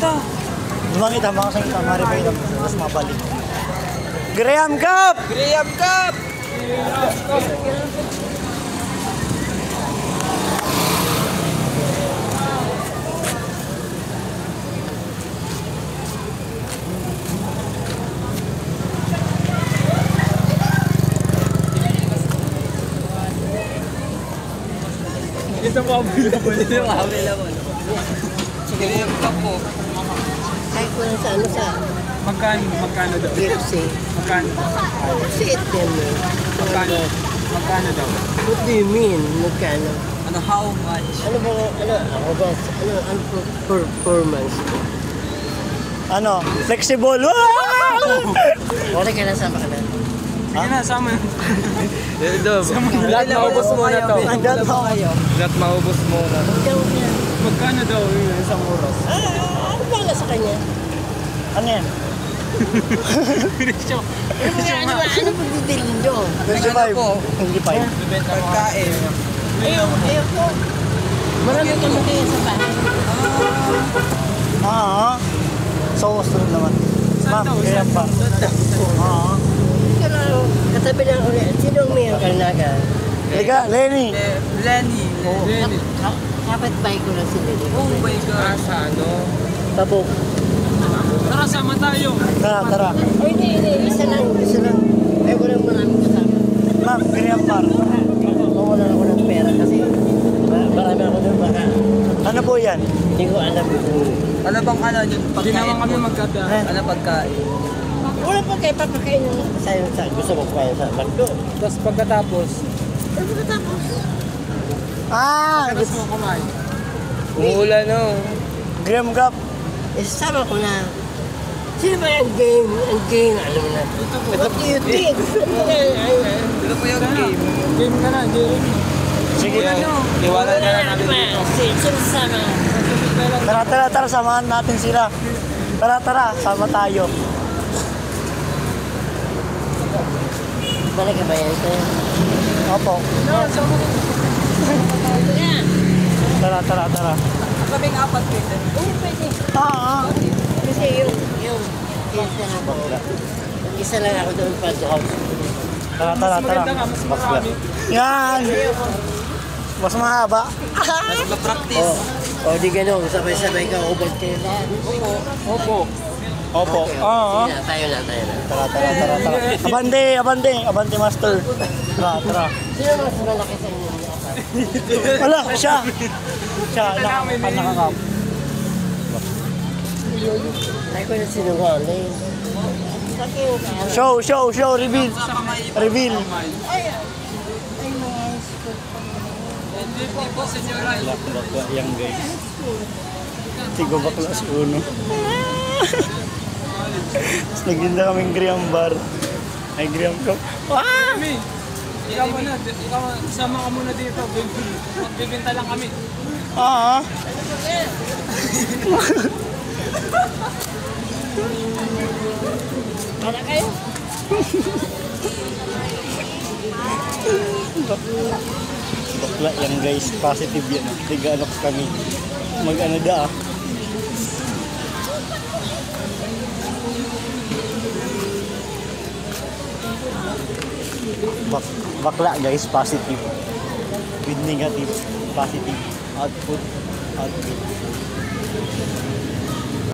kita. Lumangit ang mga sangita, maripay lang. Tapos mabalik. Graham Cup! Graham Cup! Ito po available. Ito po available. Graham Cup po. Ay, ko lang sa ano sa Magkano daw? KFC. Magkano? Sit them. Magkano daw? What do you mean? Magkano? Ano, how much? Ano ba, ako ba, ang performance? Ano? Flexible! Wala ka na, sama ka na. Sige na, sama. Lahat maubos muna to. Hanggang ako kayo. Lahat maubos muna. Magkano daw yung isang oras? Ano ba nga sa kanya? Ano yan? Pinisyo. Ano pagdidilin doon? 25. 25. Pagkain. Ayaw ko. Marami ka magkaya sa bahay. Sauce rin naman. Ma'am, kaya pa. Katabi lang ulit. Sino ang mayang karnaga? Liga, Lenny. Lenny. Kapit bahay ko lang si Lenny. Oh my God. Sa ano? Tabok. Tara, sama tayo. Tara. Oh, hindi. Isa lang. Ay, walang maraming kasama. Ma'am, kaya pa. Mawalan ako ng pera kasi marami ako doon baka. Ano po yan? Hindi ko alam kung... Ano bang ano yung pagkain? Hindi naman kami magkada. Ano pagkain? Wala pa kayo papakain ng sa'yo sa gusto mo kayo sa bagdo. Tapos pagkatapos? Ano pagkatapos? Tapos mo kumain. Umuulan no. Graham Cup. Sama ko na. Sino ba yung game? Ang game, alam mo na. What do you think? Ito po yung game. Game ka na, game. Sige. Iwanan ka na namin dito. Sino sama? Tara, samahan natin sila. Tara, sama tayo. Balik ka ba yan sa'yo? Opo. Tara. Kaming apat dito. Oo, pwede. Kasi yung isa na ako. Isa lang ako doon pa sa house. Tara. Mas marami. Yan! Mas mahaba. Mas ma-practice. O di gano'n, sabay-sabay ka, ubad kayo lahat. Opo. Okay. Oo. Tayo na. Tara. Abante master. Tara. Sino mas malaki sa inyo? Wala, siya, nakakap. Ay ko na sinungaling. Show, reveal. Hindi po, senyora. Bakla yan guys. Tigo bakla si Uno. Tapos nagtinda kaming Graham bar. Ay, Graham Cup. Kami. Ikaw muna, isama ka muna dito. Bibinta lang kami. Para kayo? Bakla yan guys, positive yan. Tiga-ano kami. Mag-ano da bakla guys, positive. With negative, positive. Output.